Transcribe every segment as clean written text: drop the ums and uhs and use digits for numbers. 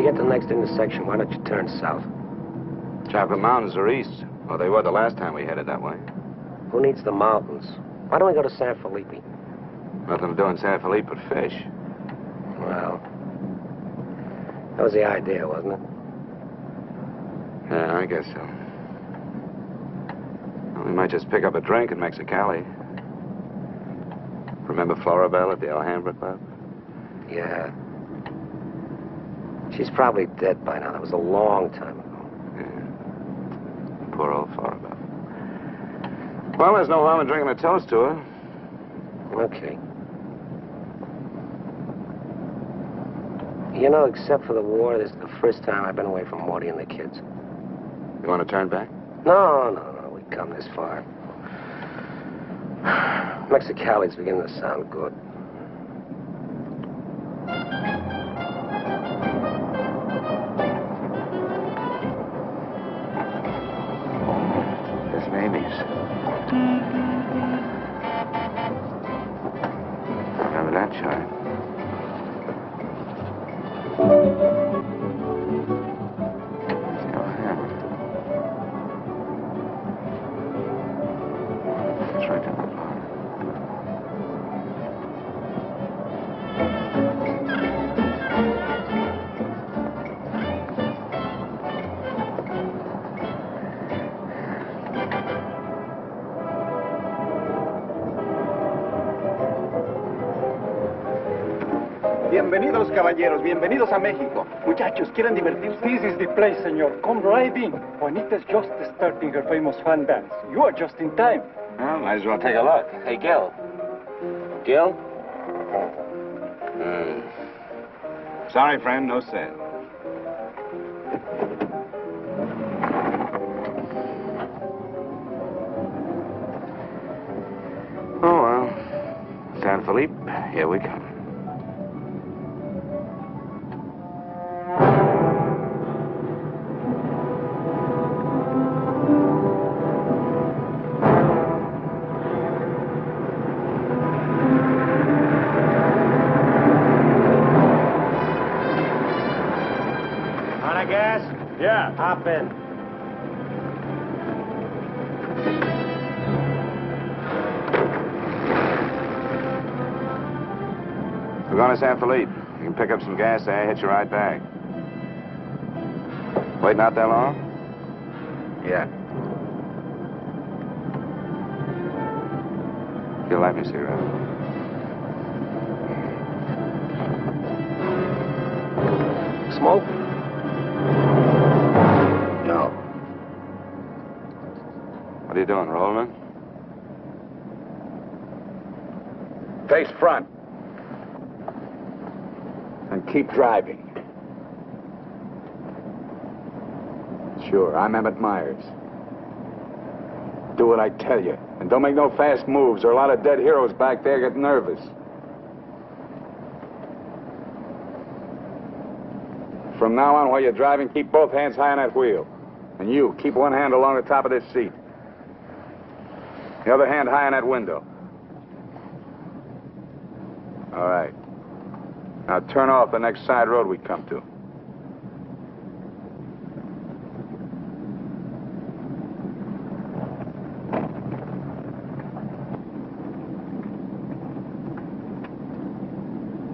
get to the next intersection, why don't you turn south? Chocolate Mountains are east. Well, they were the last time we headed that way. Who needs the mountains? Why don't we go to San Felipe? Nothing to do in San Felipe but fish. Well, that was the idea, wasn't it? Yeah, I guess so. Well, we might just pick up a drink in Mexicali. Remember Floribel at the Alhambra Club? Yeah. She's probably dead by now. That was a long time ago. Yeah. Poor old Floribel. Well, there's no harm in drinking a toast to her. Okay. You know, except for the war, this is the first time I've been away from Morty and the kids. You want to turn back? No. We've come this far. Mexicali's beginning to sound good. There's babies. Remember that chime? It's right down the block. Bienvenidos, caballeros. Bienvenidos a México. Muchachos, ¿quieren divertirse? This is the place, senor. Come right in. Juanita's just starting her famous fan dance. You are just in time. Well, might as well take a look. Hey, Gil. Gil? Sorry, friend, no sale. Oh, well. San Felipe, here we come. Yeah. Hop in. We're going to San Felipe. You can pick up some gas there, hitch a ride back. Waiting out that long? Yeah. You'll light me a cigarette. Smoke? No. What are you doing, rolling? Face front. And keep driving. Sure, I'm Emmett Myers. Do what I tell you. And don't make no fast moves, or a lot of dead heroes back there get nervous. From now on, while you're driving, keep both hands high on that wheel. And you, keep one hand along the top of this seat. The other hand high on that window. All right. Now turn off the next side road we come to.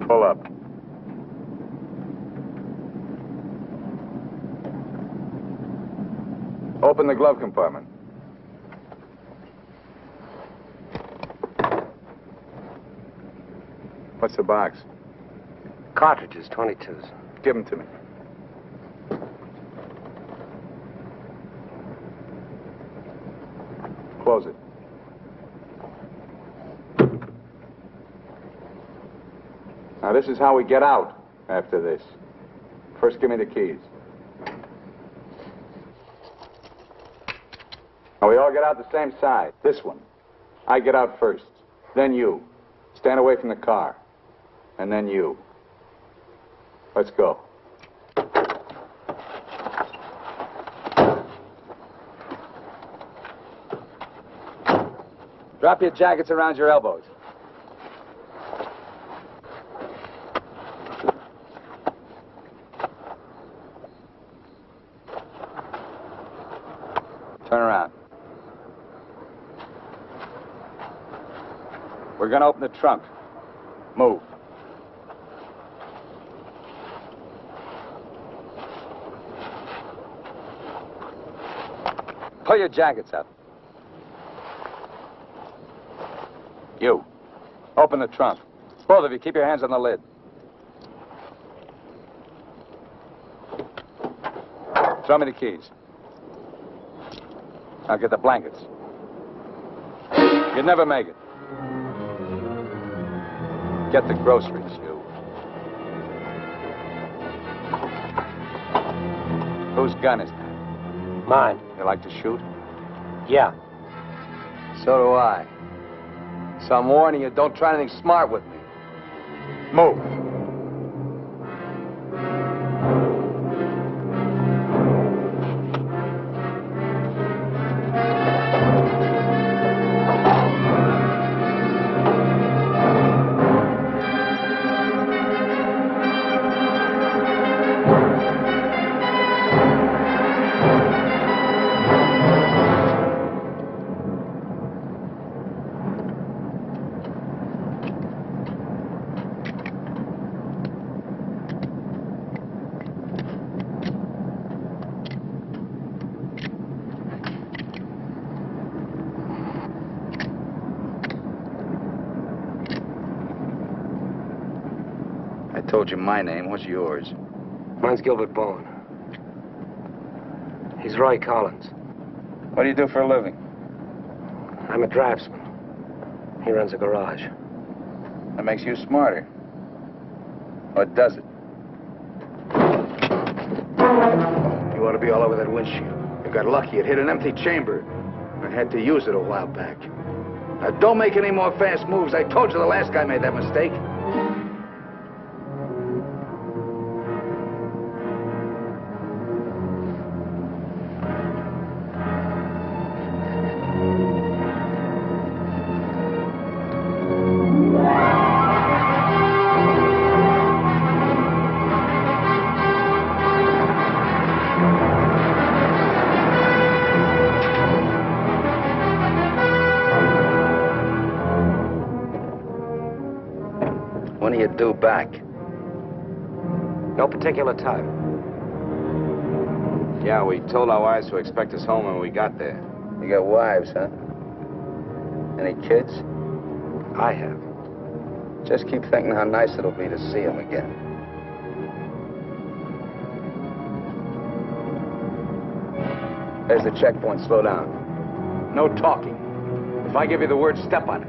Pull up. Open the glove compartment. What's the box? Cartridges, 22s. Give them to me. Close it. Now, this is how we get out after this. First, give me the keys. Now, we all get out the same side. This one. I get out first. Then you. Stand away from the car. And then you. Let's go. Drop your jackets around your elbows. We're gonna open the trunk. Move. Pull your jackets up. You. Open the trunk. Both of you, keep your hands on the lid. Throw me the keys. Now get the blankets. You'd never make it. Get the groceries, you. Whose gun is that? Mine. You like to shoot? Yeah. So do I. So I'm warning you, don't try anything smart with me. Move. I told you my name. What's yours? Mine's Gilbert Bowen. He's Roy Collins. What do you do for a living? I'm a draftsman. He runs a garage. That makes you smarter. Or does it? You ought to be all over that windshield. You got lucky. It hit an empty chamber. I had to use it a while back. Now, don't make any more fast moves. I told you the last guy made that mistake. When are you due back? No particular time. Yeah, we told our wives to expect us home when we got there. You got wives, huh? Any kids? I have. Just keep thinking how nice it'll be to see them again. There's the checkpoint. Slow down. No talking. If I give you the word, step on it.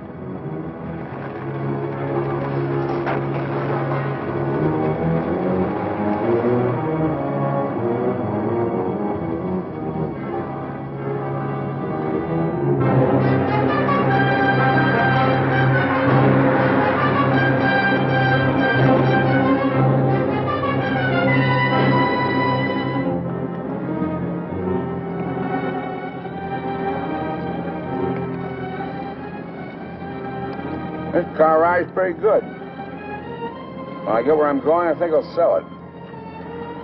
This car ride's pretty good. When I get where I'm going, I think I'll sell it.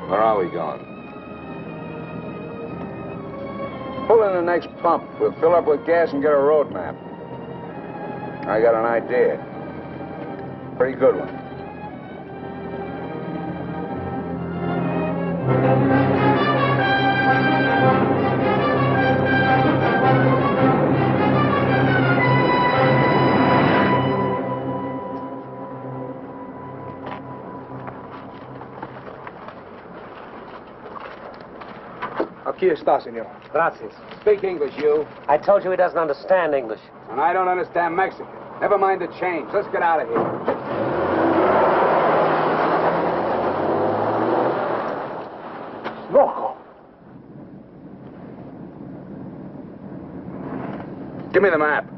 Where are we going? Pull in the next pump. We'll fill up with gas and get a road map. I got an idea. Pretty good one. Aquí está, senor. Gracias. Speak English, you. I told you he doesn't understand English. And I don't understand Mexican. Never mind the change. Let's get out of here. Loco. Give me the map.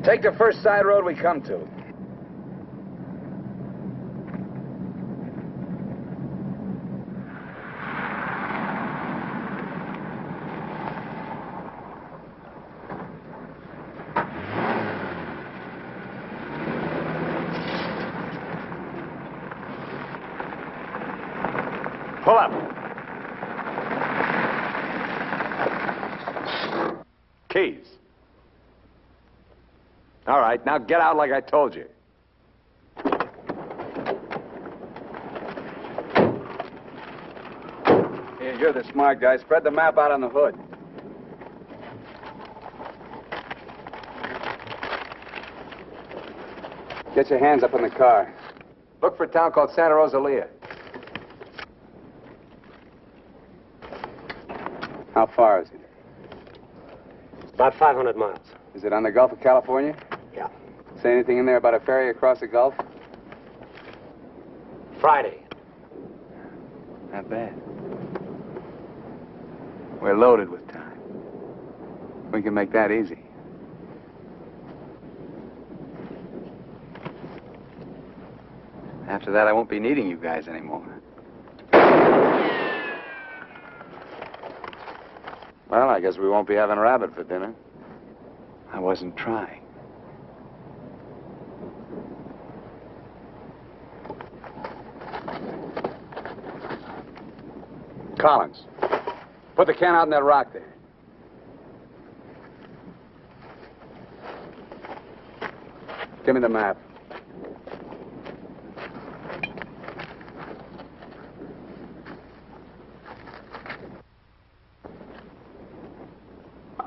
Take the first side road we come to. Pull up. Keys. All right, now get out like I told you. Here, you're the smart guy. Spread the map out on the hood. Get your hands up in the car. Look for a town called Santa Rosalia. How far is it? About 500 miles. Is it on the Gulf of California? Yeah. Say anything in there about a ferry across the Gulf? Friday. Not bad. We're loaded with time. We can make that easy. After that, I won't be needing you guys anymore. Well, I guess we won't be having rabbit for dinner. I wasn't trying. Collins, put the can out in that rock there. Give me the map.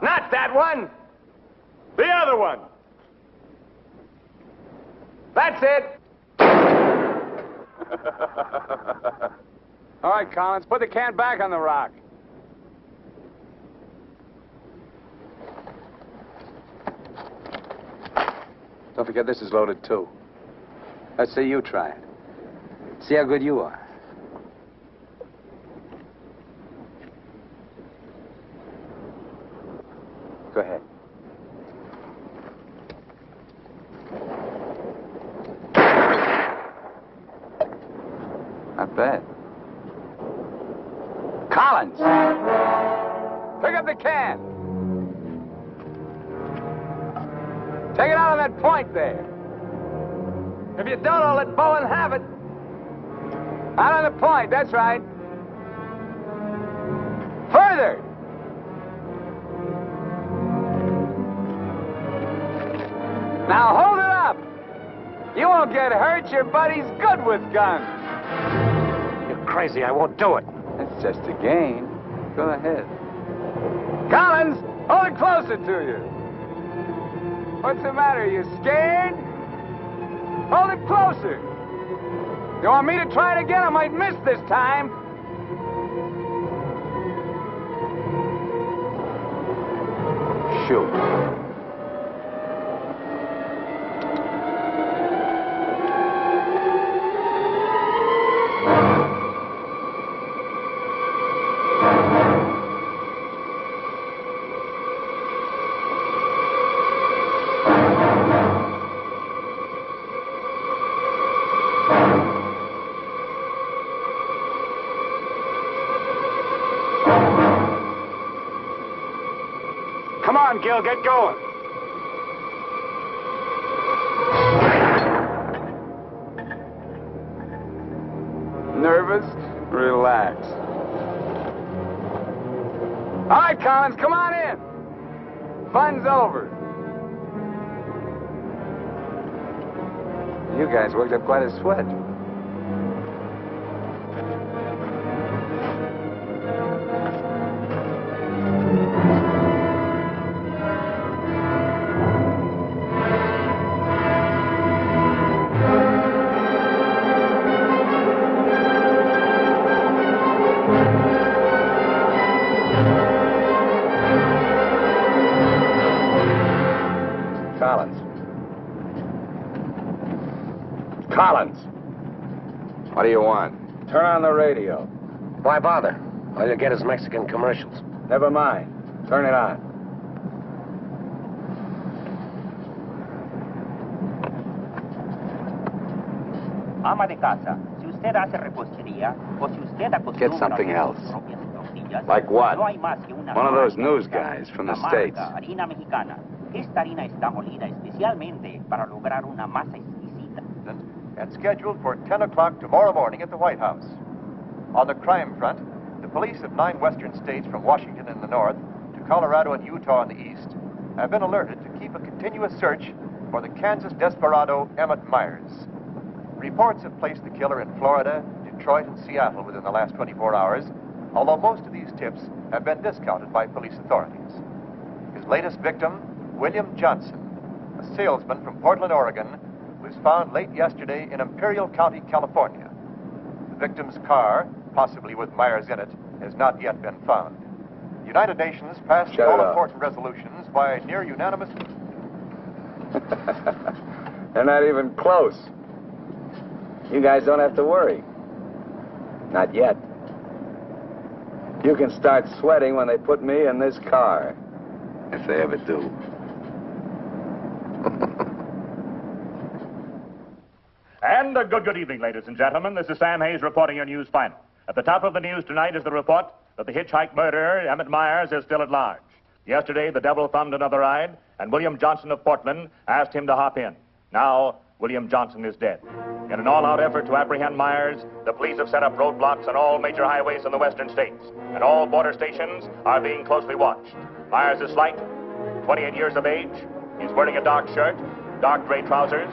Not that one! The other one! That's it! All right, Collins, put the can back on the rock. Don't forget this is loaded, too. Let's see you try it. See how good you are. Go ahead. Not bad. Collins! Pick up the can! Take it out on that point there. If you don't, I'll let Bowen have it. Out on the point, that's right. Further! Now hold it up! You won't get hurt. Your buddy's good with guns. You're crazy. I won't do it. It's just a game. Go ahead. Collins, hold it closer to you. What's the matter? You scared? Hold it closer. You want me to try it again? I might miss this time. Shoot. Come on, Gil, get going. Nervous? Relax. All right, Collins, come on in. Fun's over. You guys worked up quite a sweat. Collins. What do you want? Turn on the radio. Why bother? All you get is Mexican commercials. Never mind. Turn it on. Ama de casa, si usted hace repostería o si usted acostumbra Get something a hacer else. sus propias tortillas, Like what? no hay más que una One of those marca news única, guys from the la marca States. harina mexicana. Esta harina está molida especialmente para lograr una masa exquisita. And scheduled for 10 o'clock tomorrow morning at the White House. On the crime front, the police of 9 western states from Washington in the north to Colorado and Utah in the east have been alerted to keep a continuous search for the Kansas desperado Emmett Myers. Reports have placed the killer in Florida, Detroit, and Seattle within the last 24 hours, although most of these tips have been discounted by police authorities. His latest victim, William Johnson, a salesman from Portland, Oregon, was found late yesterday in Imperial County, California. The victim's car, possibly with Myers in it, has not yet been found. The United Nations passed all-important resolutions by near unanimous... They're not even close. You guys don't have to worry. Not yet. You can start sweating when they put me in this car. If they ever do. And a good evening, ladies and gentlemen. This is Sam Hayes reporting your news final. At the top of the news tonight is the report that the hitchhike murderer, Emmett Myers, is still at large. Yesterday, the devil thumbed another ride, and William Johnson of Portland asked him to hop in. Now, William Johnson is dead. In an all-out effort to apprehend Myers, the police have set up roadblocks on all major highways in the western states, and all border stations are being closely watched. Myers is slight, 28 years of age. He's wearing a dark shirt, dark gray trousers,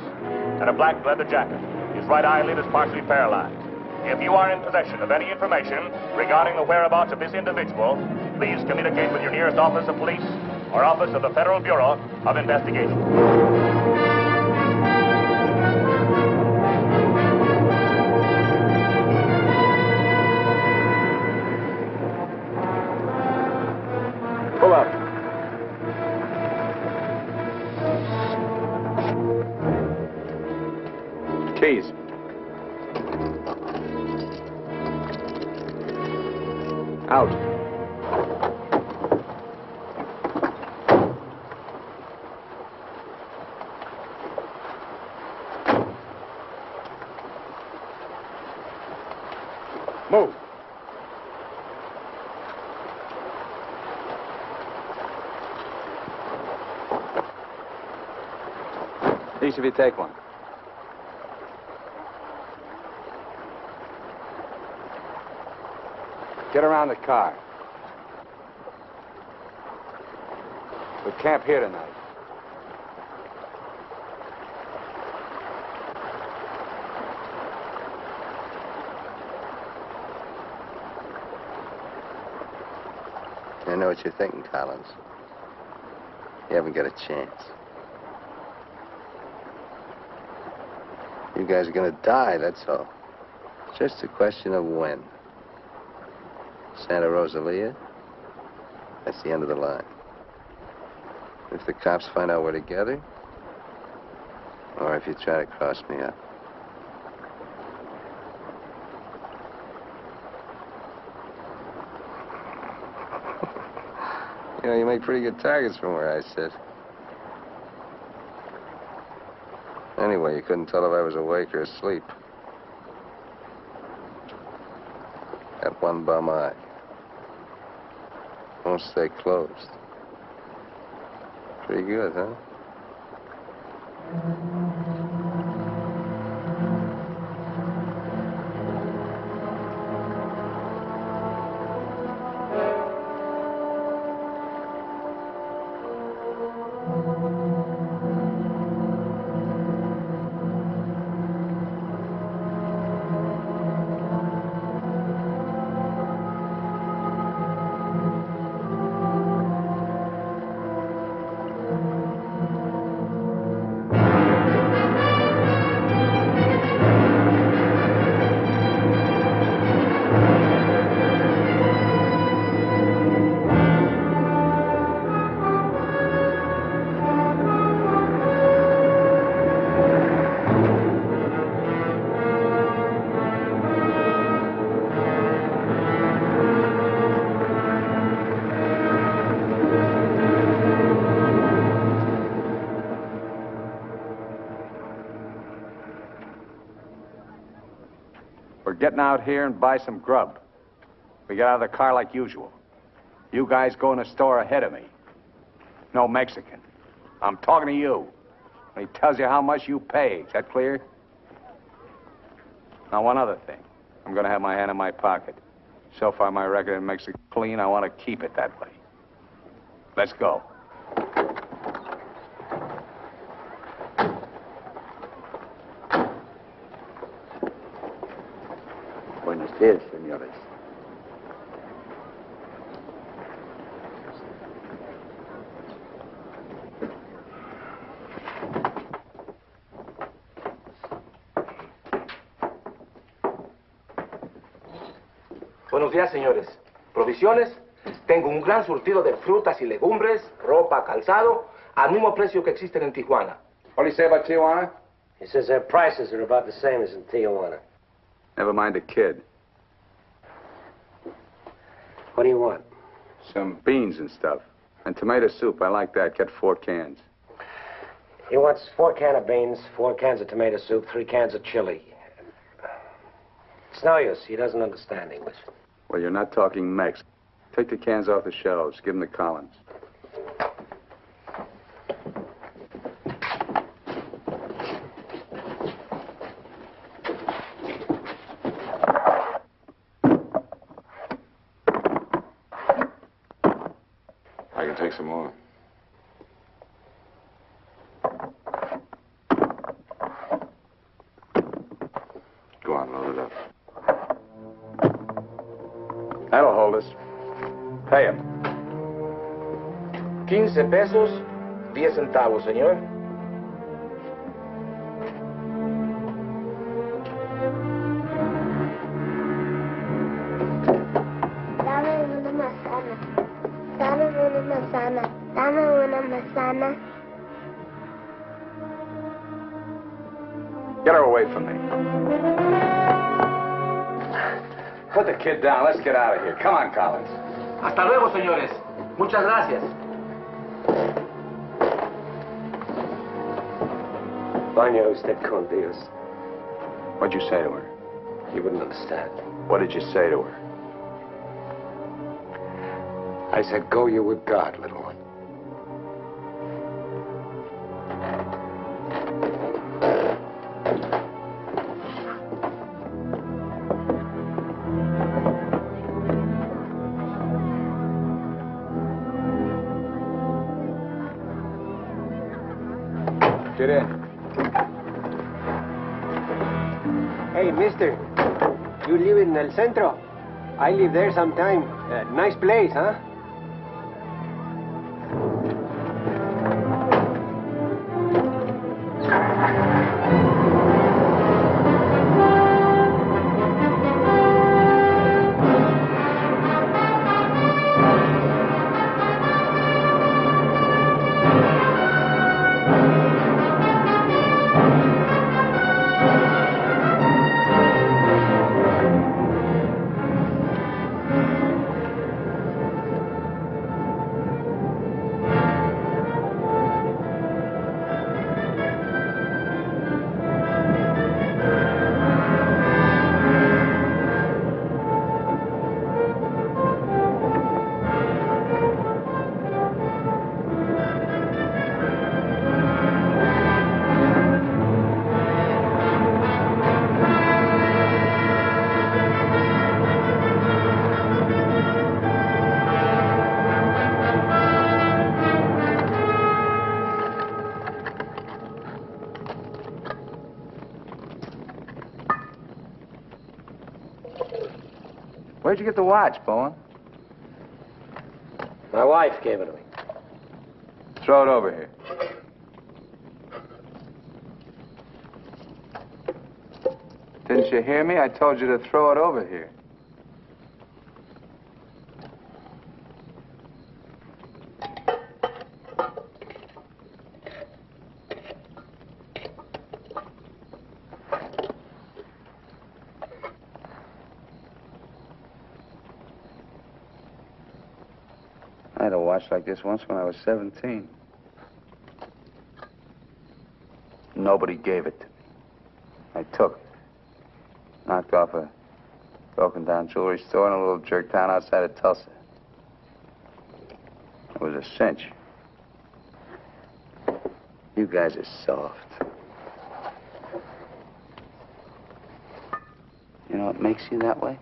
and a black leather jacket. His right eyelid is partially paralyzed. If you are in possession of any information regarding the whereabouts of this individual, please communicate with your nearest office of police or office of the Federal Bureau of Investigation. Pull up. Keys. Out. Move. Each of you take one. Get around the car. We'll camp here tonight. I know what you're thinking, Collins. You haven't got a chance. You guys are gonna die, that's all. It's just a question of when. Santa Rosalia, that's the end of the line. If the cops find out we're together, or if you try to cross me up. You know, you make pretty good targets from where I sit. Anyway, you couldn't tell if I was awake or asleep. Got one bum eye. Won't stay closed. Pretty good, huh? We're getting out here and buy some grub. We get out of the car like usual. You guys go in the store ahead of me. No Mexican. I'm talking to you. He tells you how much you pay. Is that clear? Now, one other thing. I'm going to have my hand in my pocket. So far, my record makes it clean. I want to keep it that way. Let's go. Buenos días, señores. Buenos días, señores. ¿Provisiones? Tengo un gran surtido de frutas y legumbres, ropa, calzado, al mismo precio que existen en Tijuana. What do you say about Tijuana? He says their prices are about the same as in Tijuana. Never mind the kid. What do you want? Some beans and stuff. And tomato soup. I like that. Get 4 cans. He wants 4 cans of beans, 4 cans of tomato soup, 3 cans of chili. It's no use. He doesn't understand English. Well, you're not talking Mex. Take the cans off the shelves. Give them to Collins. I can take some more. Go on, load it up. That'll hold us. Pay him. 15 pesos, 10 centavos, señor. Dame una manzana. Dame una manzana. Dame una manzana. Get her away from me. Put the kid down. Let's get out of here. Come on, Collins. Hasta luego, señores. Muchas gracias. Vaya usted con Dios. What'd you say to her? You wouldn't understand. What did you say to her? I said, go you with God, little one. Get in. Hey, mister. You live in El Centro? I live there sometime. Nice place, huh? Where'd you get the watch, Bowen? My wife gave it to me. Throw it over here. Didn't you hear me? I told you to throw it over here. I had a watch like this once when I was 17. Nobody gave it to me. I took it. Knocked off a broken-down jewelry store in a little jerk town outside of Tulsa. It was a cinch. You guys are soft. You know what makes you that way?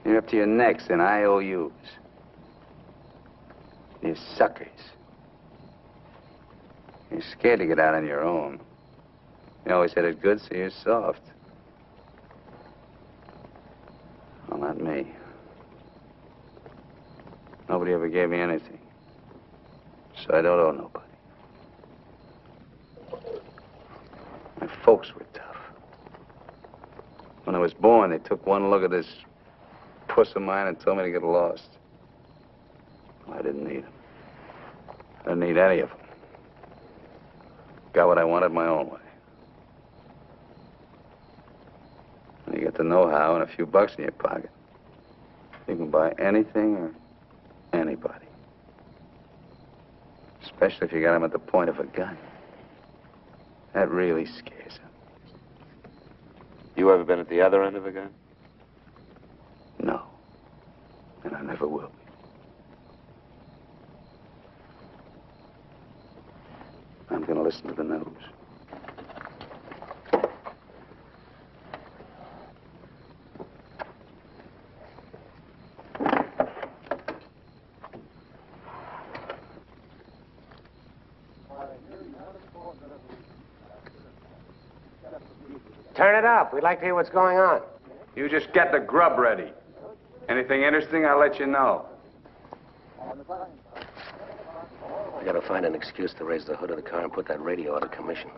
You're up to your necks in IOUs. You're suckers. You're scared to get out on your own. You always had it good, so you're soft. Well, not me. Nobody ever gave me anything. So I don't owe nobody. My folks were tough. When I was born, they took one look at this puss of mine and told me to get lost. Well, I didn't need them. I didn't need any of them. Got what I wanted my own way. When you get the know-how and a few bucks in your pocket, you can buy anything or anybody. Especially if you got them at the point of a gun. That really scares them. You ever been at the other end of a gun? No. And I never will be. I'm going to listen to the news. Turn it up. We'd like to hear what's going on. You just get the grub ready. Anything interesting, I'll let you know. We gotta find an excuse to raise the hood of the car and put that radio out of commission.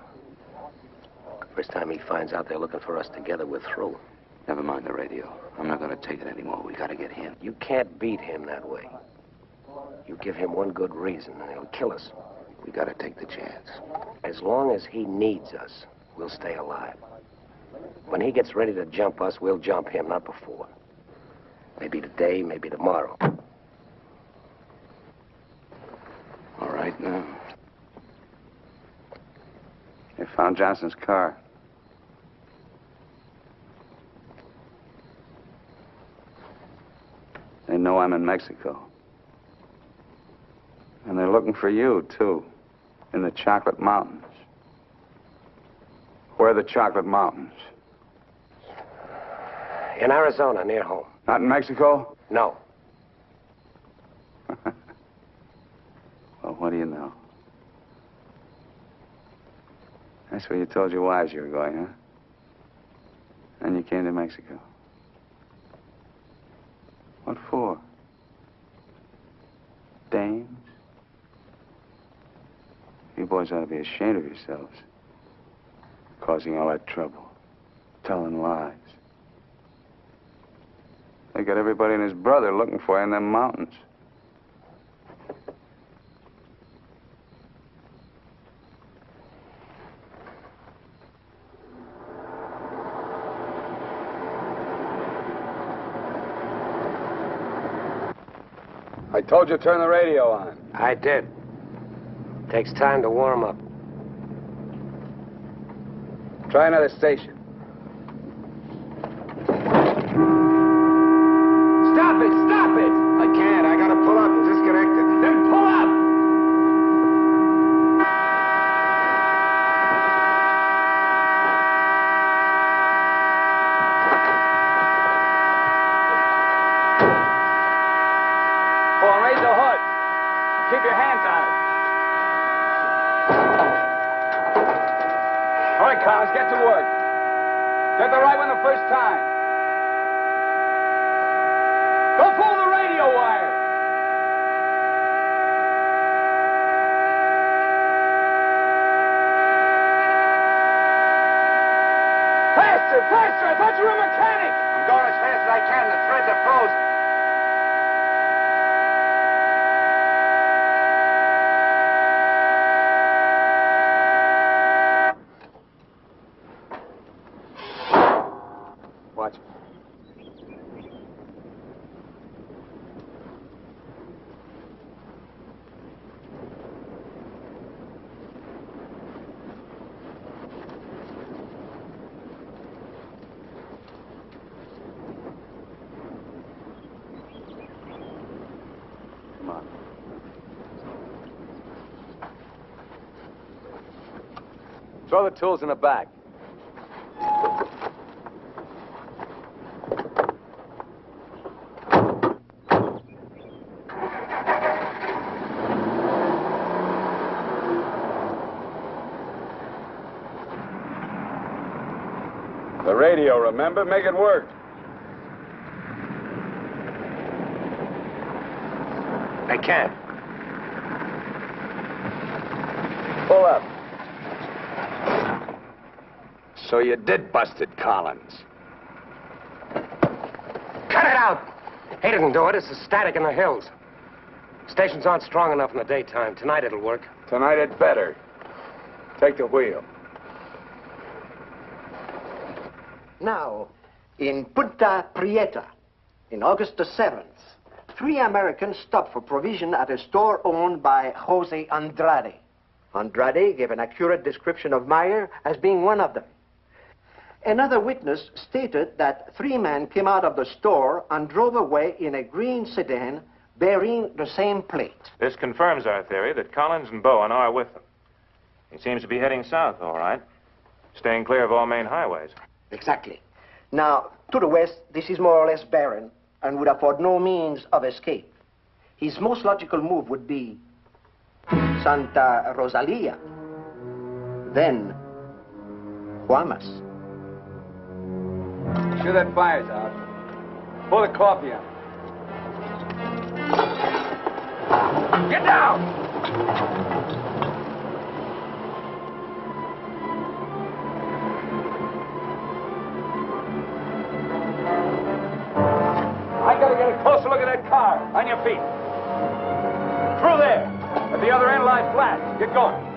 First time he finds out they're looking for us together, we're through. Never mind the radio. I'm not going to take it anymore. We got to get him. You can't beat him that way. You give him one good reason, and he'll kill us. We got to take the chance. As long as he needs us, we'll stay alive. When he gets ready to jump us, we'll jump him, not before. Maybe today, maybe tomorrow. All right, now. They found Johnson's car. They know I'm in Mexico. And they're looking for you, too, in the Chocolate Mountains. Where are the Chocolate Mountains? In Arizona, near home. Not in Mexico? No. Well, what do you know? That's where you told your wives you were going, huh? And you came to Mexico. What for? Dames? You boys ought to be ashamed of yourselves. Causing all that trouble. Telling lies. They got everybody and his brother looking for you in them mountains. I told you to turn the radio on. I did. Takes time to warm up. Try another station. Stop it! Stop it! I can't. I gotta pull up and disconnect it. Then pull up! Oh, and raise the hood. Keep your hands on it. All right, Collins, get to work. Get the right one the first time. Don't pull the radio wire. Faster, faster! I thought you were a mechanic. I'm going as fast as I can. The threads are frozen. Watch. Come on. Throw the tools in the back. The radio, remember? Make it work. They can't. Pull up. So you did bust it, Collins. Cut it out! He didn't do it. It's the static in the hills. Stations aren't strong enough in the daytime. Tonight it'll work. Tonight it better. Take the wheel. Now, in Punta Prieta, in August the 7th, 3 Americans stopped for provision at a store owned by Jose Andrade. Andrade gave an accurate description of Meyer as being one of them. Another witness stated that 3 men came out of the store and drove away in a green sedan bearing the same plate. This confirms our theory that Collins and Bowen are with them. He seems to be heading south, all right. Staying clear of all main highways. Exactly. Now, to the west, this is more or less barren and would afford no means of escape. His most logical move would be Santa Rosalia, then Guamas. Sure that fire's out. Pour the coffee out. Get down! I gotta get a closer look at that car. On your feet. Through there. At the other end, lie flat. Get going.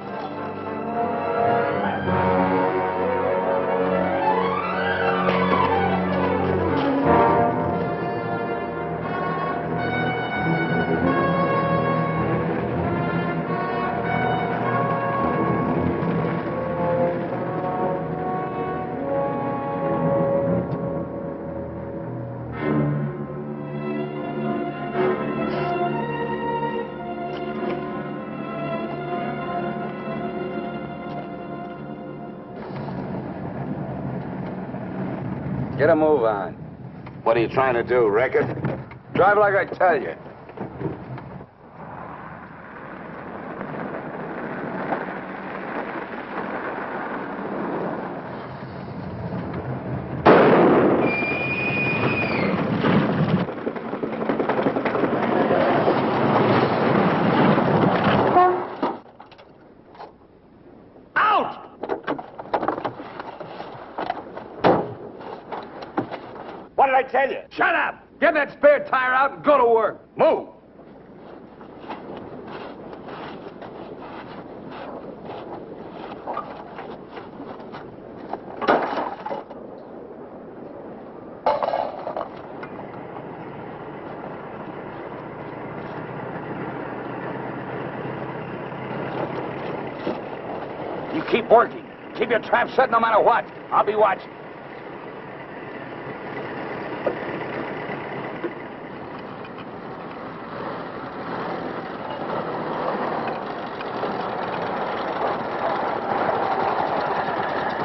Get a move on. What are you trying to do, wreck it? Drive like I tell you. What did I tell you? Shut up! Get that spare tire out and go to work. Move! You keep working. Keep your trap shut no matter what. I'll be watching.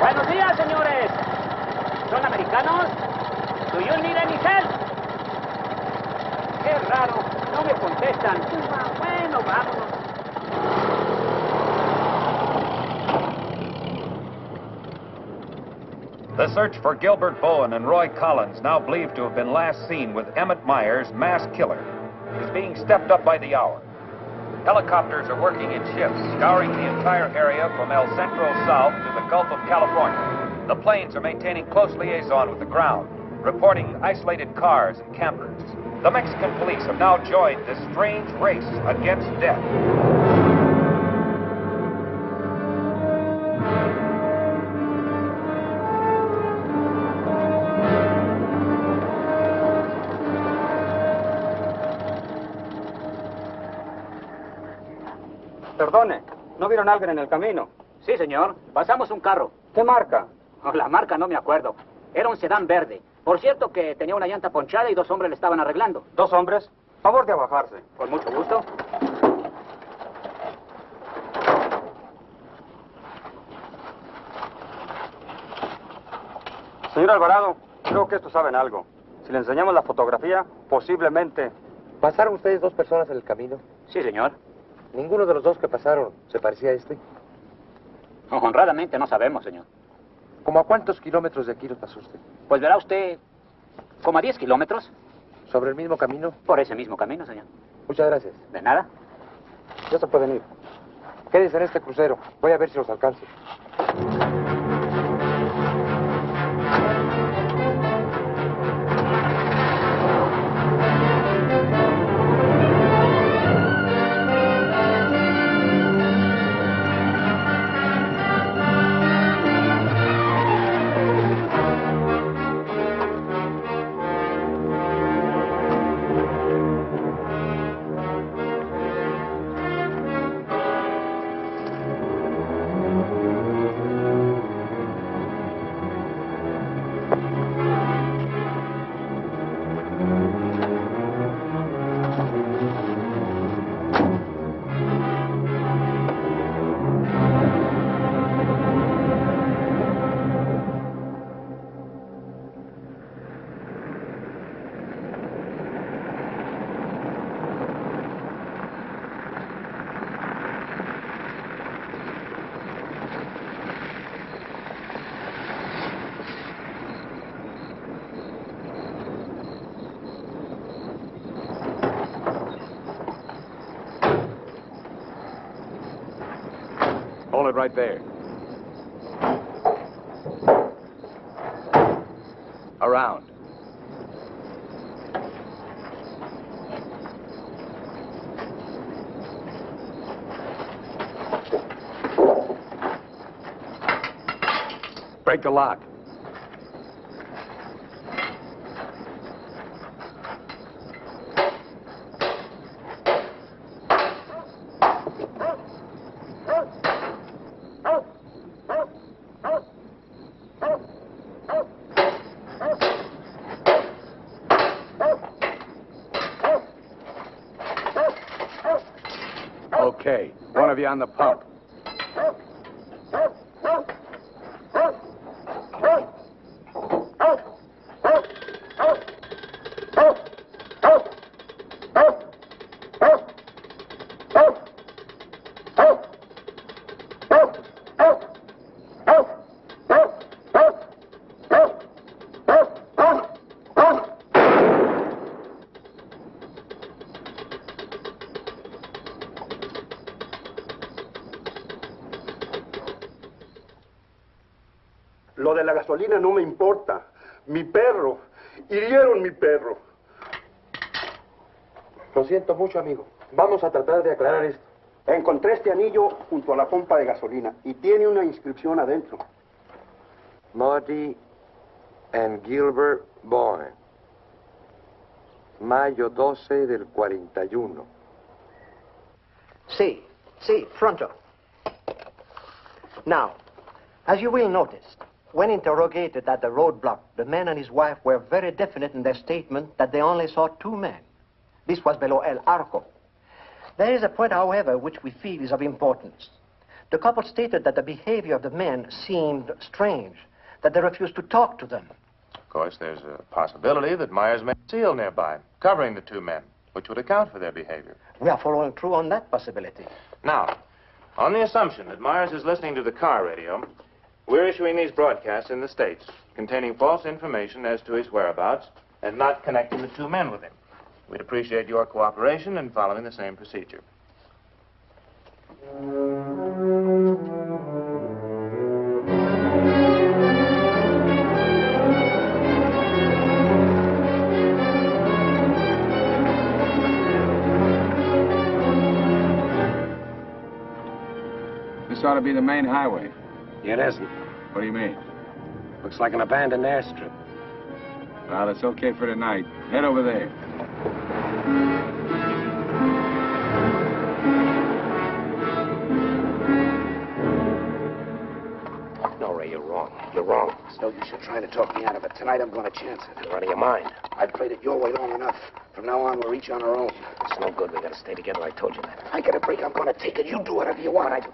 Buenos días, señores. ¿Son americanos? Do you need any help? Qué raro, no me contestan. Bueno, vámonos. The search for Gilbert Bowen and Roy Collins, now believed to have been last seen with Emmett Myers, mass killer, is being stepped up by the hour. Helicopters are working in shifts, scouring the entire area from El Centro south to the Gulf of California. The planes are maintaining close liaison with the ground, reporting isolated cars and campers. The Mexican police have now joined this strange race against death. Perdone, ¿no vieron a alguien en el camino? Sí, señor. Pasamos un carro. ¿Qué marca? Oh, la marca no me acuerdo. Era un sedán verde. Por cierto que tenía una llanta ponchada y 2 hombres le estaban arreglando. ¿2 hombres? Favor de abajarse. Con mucho gusto. Señor Alvarado, creo que estos saben algo. Si le enseñamos la fotografía, posiblemente... ¿Pasaron ustedes 2 personas en el camino? Sí, señor. Ninguno de los 2 que pasaron se parecía a este. Honradamente no sabemos, señor. ¿Cómo a cuántos kilómetros de aquí nos pasó usted? Pues verá usted, como a 10 kilómetros. ¿Sobre el mismo camino? Por ese mismo camino, señor. Muchas gracias. De nada. Ya se pueden ir. Quédense en este crucero. Voy a ver si los alcanzo. Hold it right there. Around. Break the lock. Okay, one of you on the pump. Lo de la gasolina no me importa. Mi perro. Hirieron mi perro. Lo siento mucho, amigo. Vamos a tratar de aclarar esto. Encontré este anillo junto a la pompa de gasolina y tiene una inscripción adentro. Marty and Gilbert Bowen. Mayo 12 del 41. Sí, pronto. Now, as you will notice, when interrogated at the roadblock, the man and his wife were very definite in their statement that they only saw two men. This was below El Arco. There is a point, however, which we feel is of importance. The couple stated that the behavior of the men seemed strange, that they refused to talk to them. Of course, there's a possibility that Myers may have a seal nearby, covering the two men, which would account for their behavior. We are following through on that possibility. Now, on the assumption that Myers is listening to the car radio, we're issuing these broadcasts in the States, containing false information as to his whereabouts and not connecting the two men with him. We'd appreciate your cooperation in following the same procedure. This ought to be the main highway. It isn't. What do you mean? Looks like an abandoned airstrip. Well, it's okay for tonight. Head over there. No, Ray, you're wrong. You're wrong. It's no use you trying to talk me out of it. Tonight I'm going to chance it. You're out of your mind. I've played it your way long enough. From now on, we're each on our own. It's no good. We gotta stay together. I told you that. I get a break, I'm going to take it. You do whatever you want.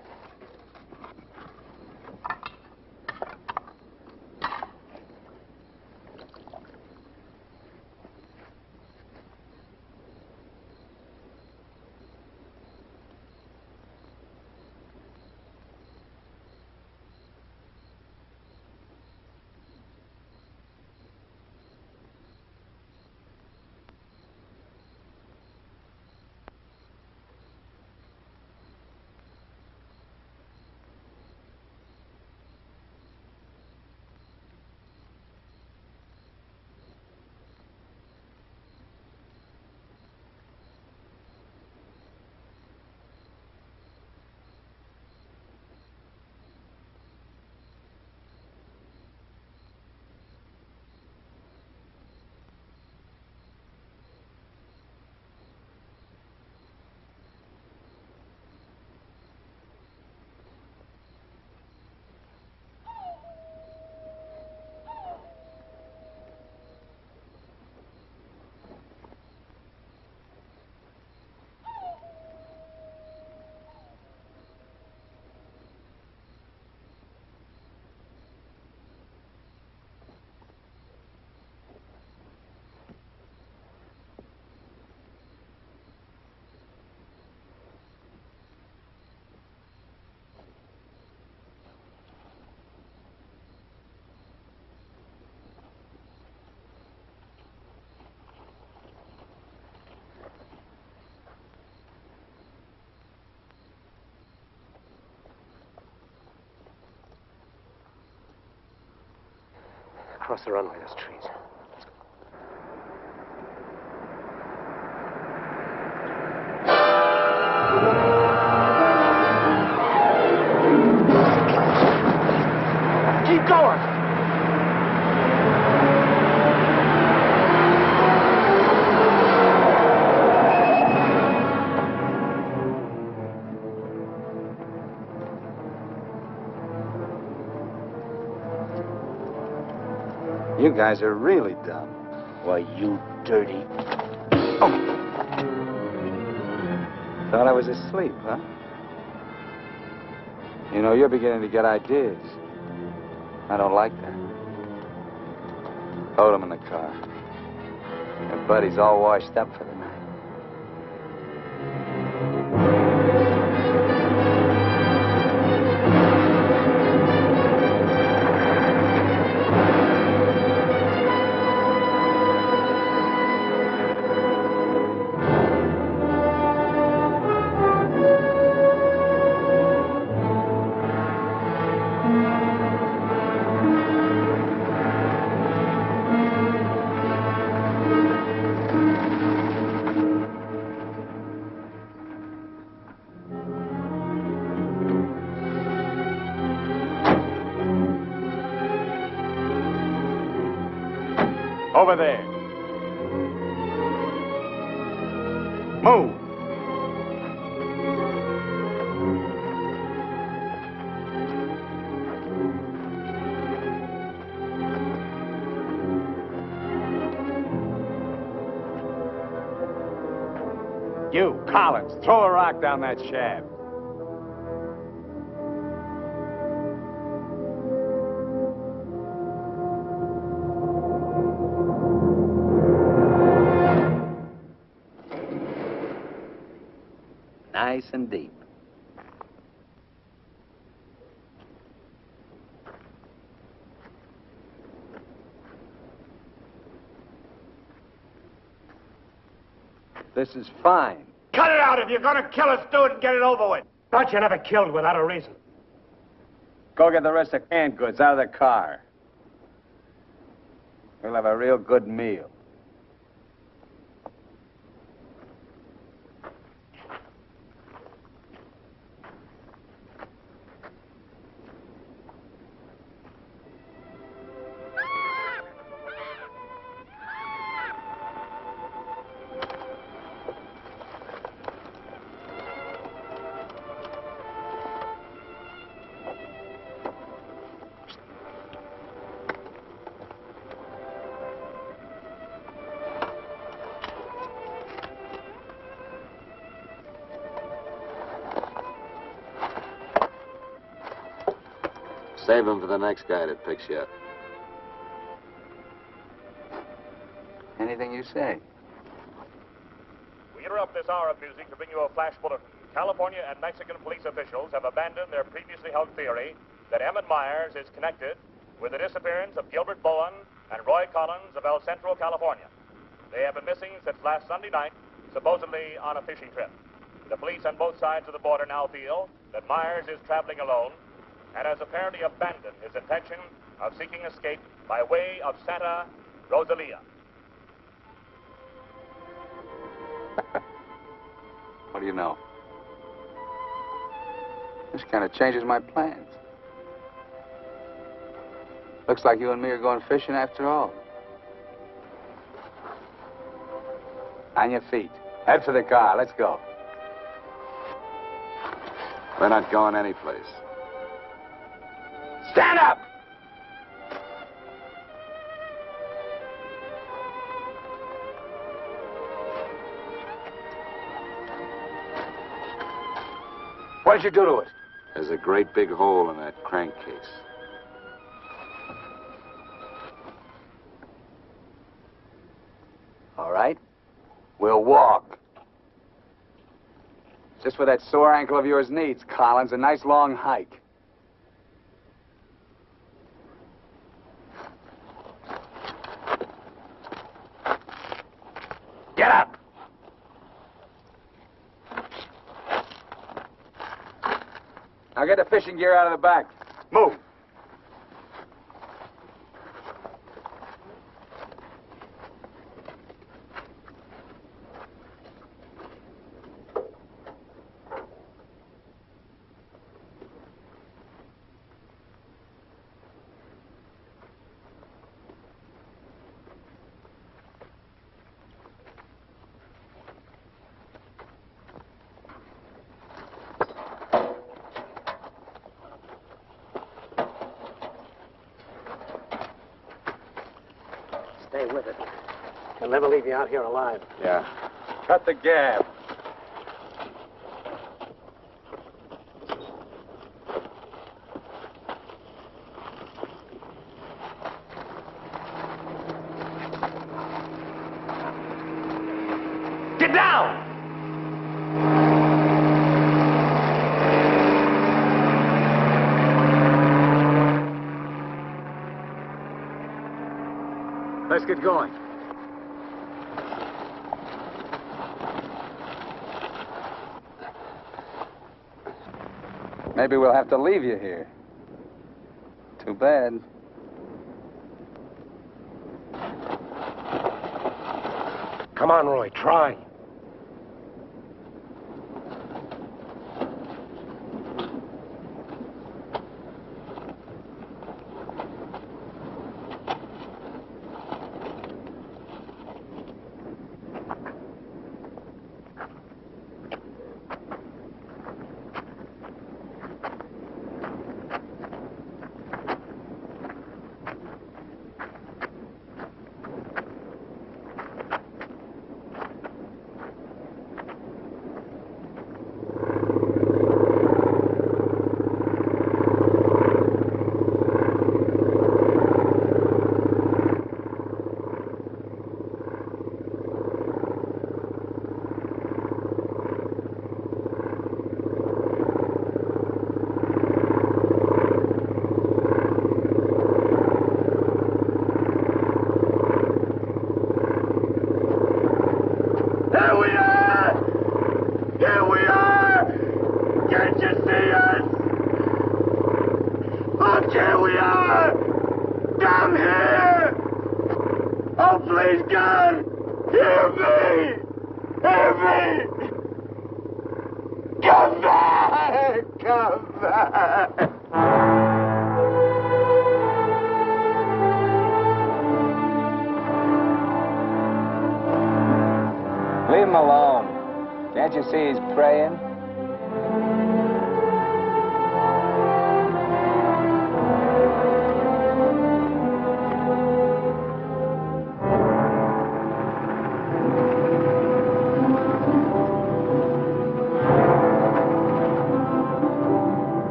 across the runway, those trees. Keep going! You guys are really dumb. Why, you dirty... Thought I was asleep, huh? You know, you're beginning to get ideas. I don't like that. Hold him in the car. Your buddy's all washed up for the night. Over there. Move. You, Collins, throw a rock down that shaft. Nice and deep. This is fine. Cut it out. If you're gonna kill us, do it and get it over with. Thought you never killed without a reason. Go get the rest of canned goods out of the car. We'll have a real good meal. Save him for the next guy that picks you up. Anything you say. We interrupt this hour of music to bring you a flash bulletin. California and Mexican police officials have abandoned their previously held theory that Emmett Myers is connected with the disappearance of Gilbert Bowen and Roy Collins of El Centro, California. They have been missing since last Sunday night, supposedly on a fishing trip. The police on both sides of the border now feel that Myers is traveling alone and has apparently abandoned his intention of seeking escape by way of Santa Rosalia. What do you know? This kind of changes my plans. Looks like you and me are going fishing after all. On your feet. Head for the car. Let's go. We're not going anyplace. Stand up! What did you do to it? There's a great big hole in that crankcase. All right. We'll walk. Just what that sore ankle of yours needs, Collins. A nice long hike. Get up! Now get the fishing gear out of the back. Move. stay with it. He'll never leave you out here alive. Yeah. Cut the gab. Get down! Let's get going. Maybe we'll have to leave you here. Too bad. Come on, Roy, try. Leave him alone. Can't you see he's praying?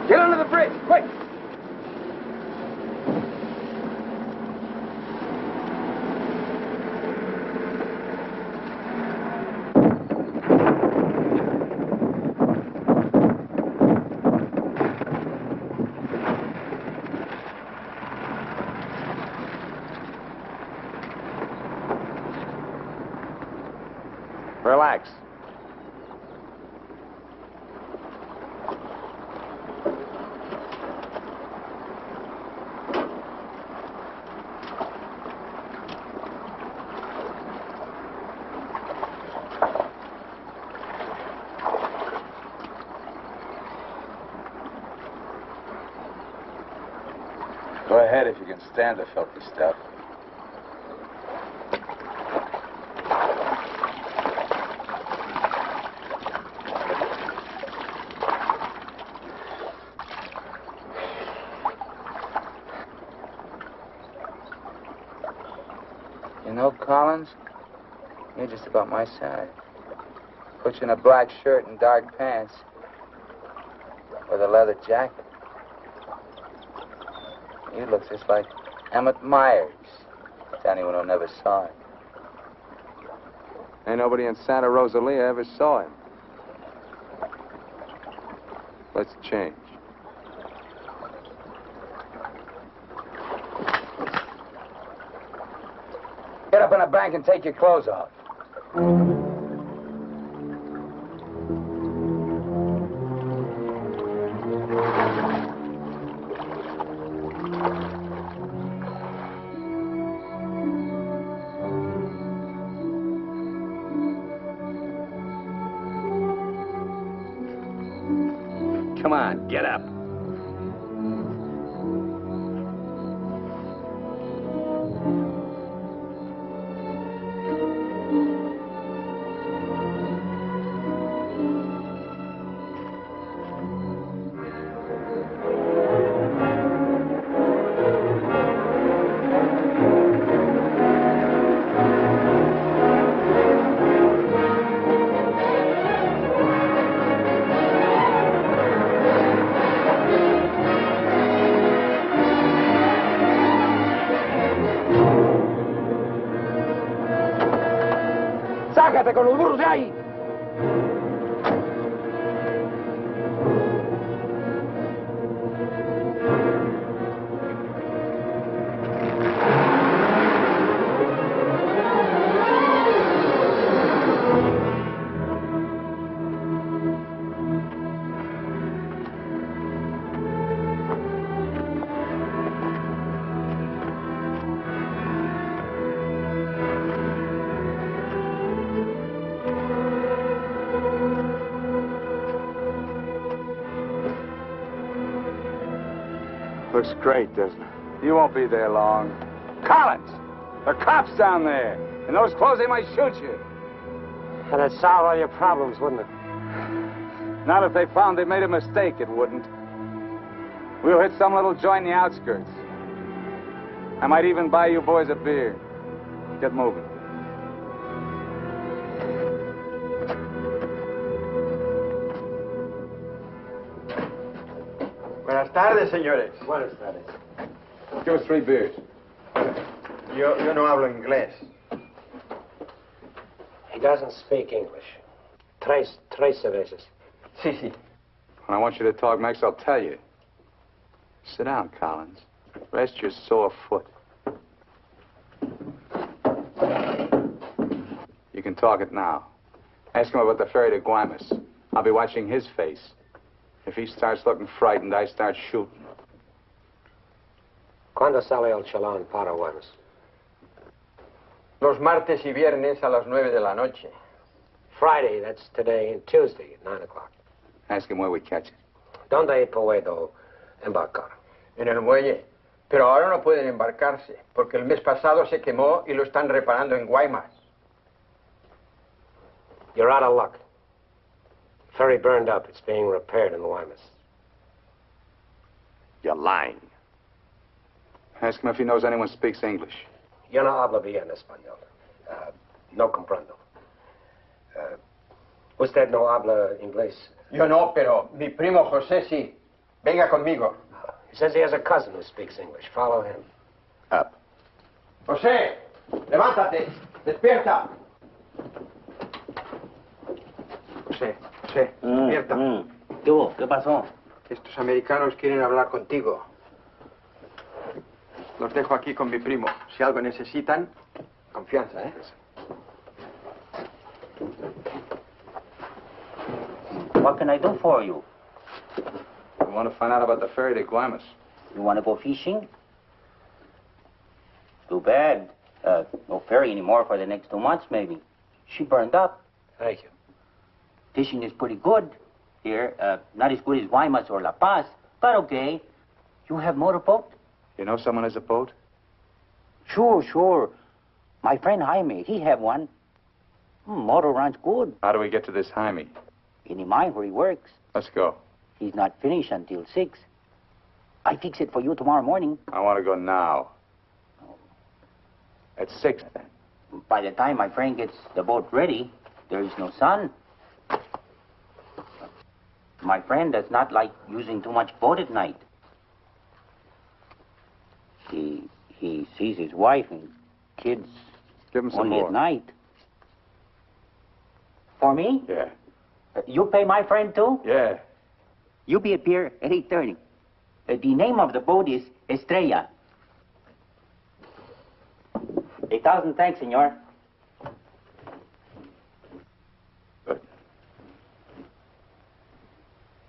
Get under the bridge, quick! Relax. Go ahead if you can stand the filthy stuff. You know, Collins, you're just about my size. Put you in a black shirt and dark pants with a leather jacket. You look just like Emmett Myers, to anyone who never saw him. Ain't nobody in Santa Rosalia ever saw him. Let's change. up in a bank and take your clothes off. Come on, get up. ¡Sácate con los burros de ahí! Looks great, doesn't it? You won't be there long. Collins! There are cops down there. In those clothes, they might shoot you. That'd solve all your problems, wouldn't it? Not if they found they made a mistake, it wouldn't. We'll hit some little joint in the outskirts. I might even buy you boys a beer. Get moving. Buenas tardes, señores. Buenas tardes. Give us 3 beers. Yo no hablo inglés. He doesn't speak English. Tres cervezas. Sí, sí. When I want you to talk next, I'll tell you. Sit down, Collins. Rest your sore foot. You can talk it now. Ask him about the ferry to Guaymas. I'll be watching his face. If he starts looking frightened, I start shooting. ¿Cuándo sale el chalán para Guaymas? Los martes y viernes a las 9 de la noche. Friday, that's today, and Tuesday at 9 o'clock. Ask him where we catch it. ¿Dónde puedo embarcar? En el muelle. Pero ahora no pueden embarcarse, porque el mes pasado se quemó y lo están reparando en Guaymas. You're out of luck. Ferry burned up. It's being repaired in Guaymas. You're lying. Ask him if he knows anyone speaks English. Yo no hablo bien español. No comprendo. ¿Usted no habla inglés? Yo no, pero mi primo José sí. Venga conmigo. He says he has a cousin who speaks English. Follow him. Up. José, levántate. Despierta. José, despierta. ¿Qué hubo? ¿Qué pasó? Estos americanos quieren hablar contigo. Los dejo aquí con mi primo. Si algo necesitan, confianza, ¿eh? What can I do for you? We want to find out about the ferry to Guaymas. You want to go fishing? Too bad. No ferry anymore for the next 2 months, maybe. She burned up. Thank you. Fishing is pretty good here. Not as good as Guaymas or La Paz, but okay. You have motorboat? You know someone has a boat? Sure. My friend Jaime, he have one. Motor runs good. How do we get to this Jaime? In the mine where he works. Let's go. He's not finished until 6. I fix it for you tomorrow morning. I want to go now. At 6, then. By the time my friend gets the boat ready, there is no sun. My friend does not like using too much boat at night. He sees his wife and kids Give him some only more. at night. For me? Yeah. You pay my friend too? Yeah. You be at pier at 8:30. The name of the boat is Estrella. 1,000 thanks, senor.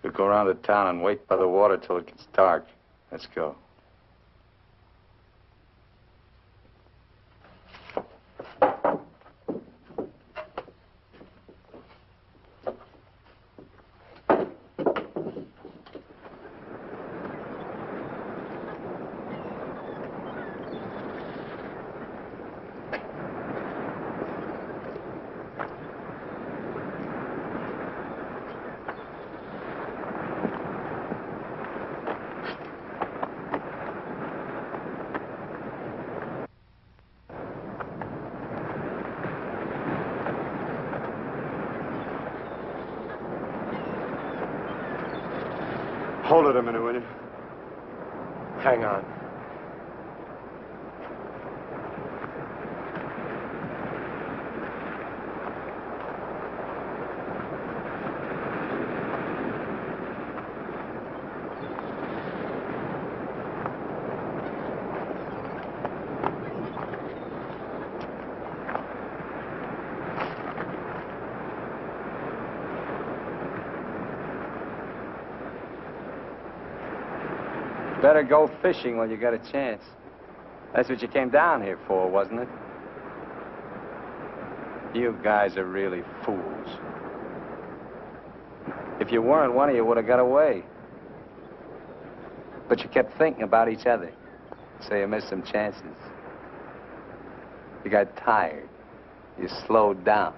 We'll go around the town and wait by the water till it gets dark. Let's go. Hold it a minute, will you? Hang on. Better go fishing while you got a chance. That's what you came down here for, wasn't it? You guys are really fools. If you weren't, one of you would have got away. But you kept thinking about each other, so you missed some chances. You got tired. You slowed down.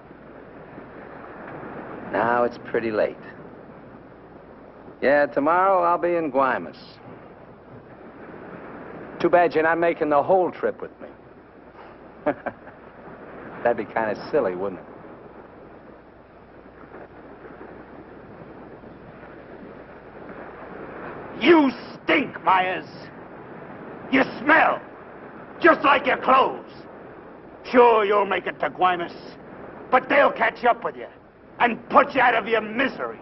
Now it's pretty late. Yeah, tomorrow I'll be in Guaymas. Too bad you're not making the whole trip with me. That'd be kind of silly, wouldn't it? You stink, Myers. You smell, just like your clothes. Sure, you'll make it to Guaymas, but they'll catch up with you and put you out of your misery.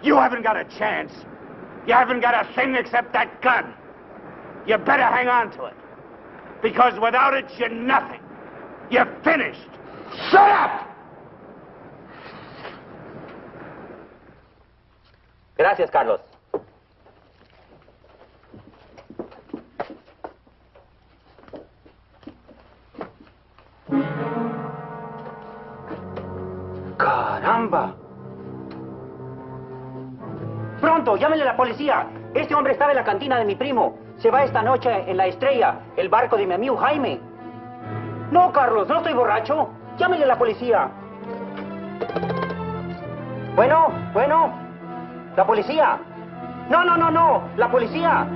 You haven't got a chance. You haven't got a thing except that gun. You better hang on to it, because without it, you're nothing. You're finished. Shut up! Gracias, Carlos. ¡Caramba! Pronto, llámenle a la policía. Este hombre estaba en la cantina de mi primo. Se va esta noche en la Estrella, el barco de mi amigo Jaime. No, Carlos, no estoy borracho. Llámenle a la policía. Bueno, la policía. No, la policía.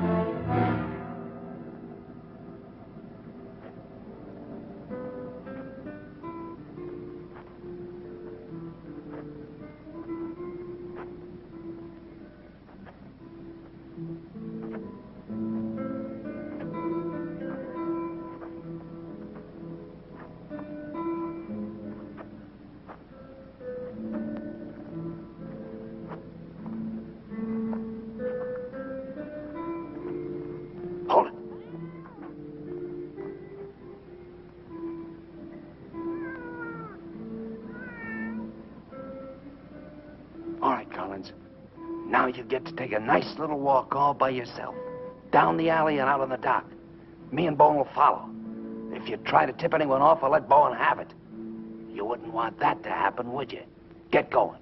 All right, Collins. Now you get to take a nice little walk all by yourself. Down the alley and out on the dock. Me and Bowen will follow. If you try to tip anyone off, I'll let Bowen have it. You wouldn't want that to happen, would you? Get going.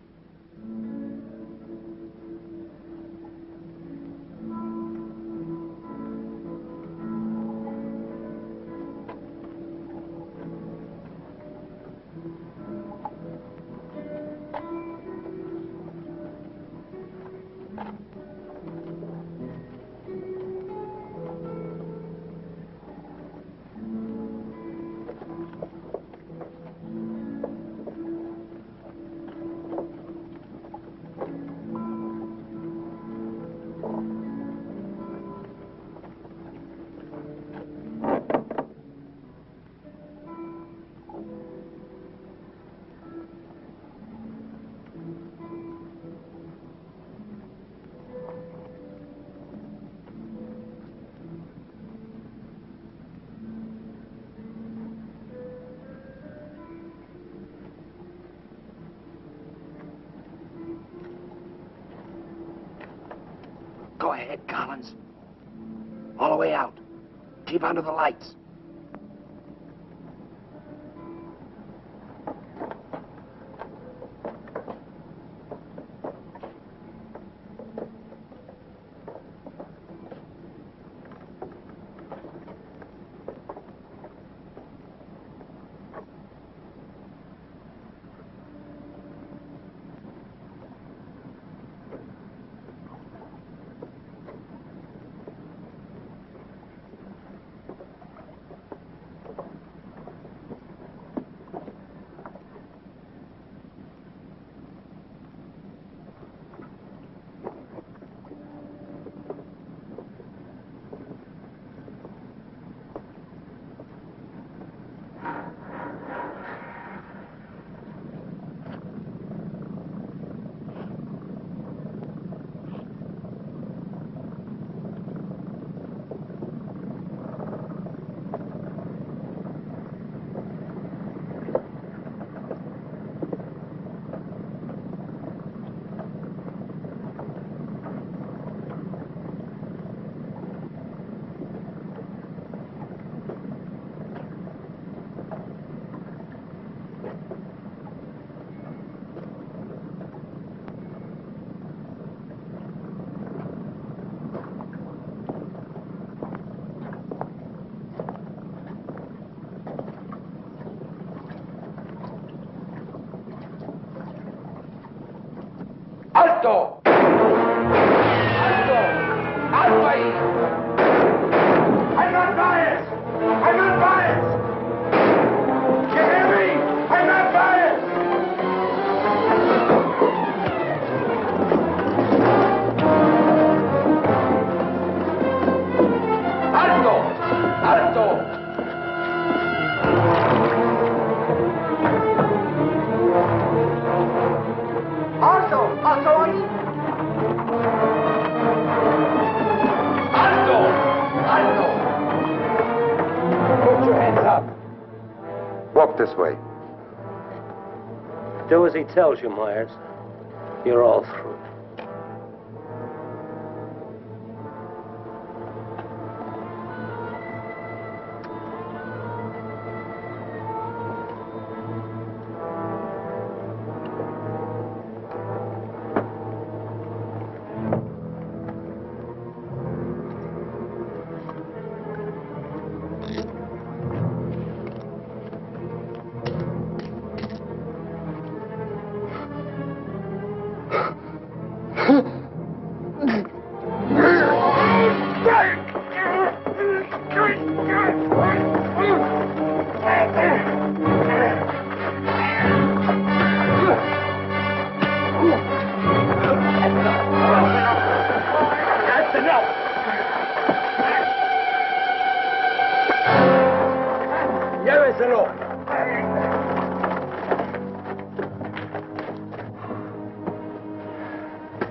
Go ahead, Collins. All the way out. Keep under the lights. ¡Alto! ¡Alto! ¡Alto ahí! I'm not biased! I'm not biased! You hear me? I'm not biased! ¡Alto! ¡Alto! Walk this way. Do as he tells you, Myers. You're all through.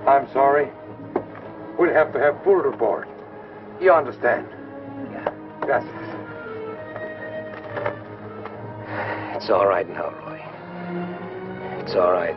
I'm sorry. We'll have to have full report. You understand? Yeah. Gracias. It's all right now, Roy. It's all right.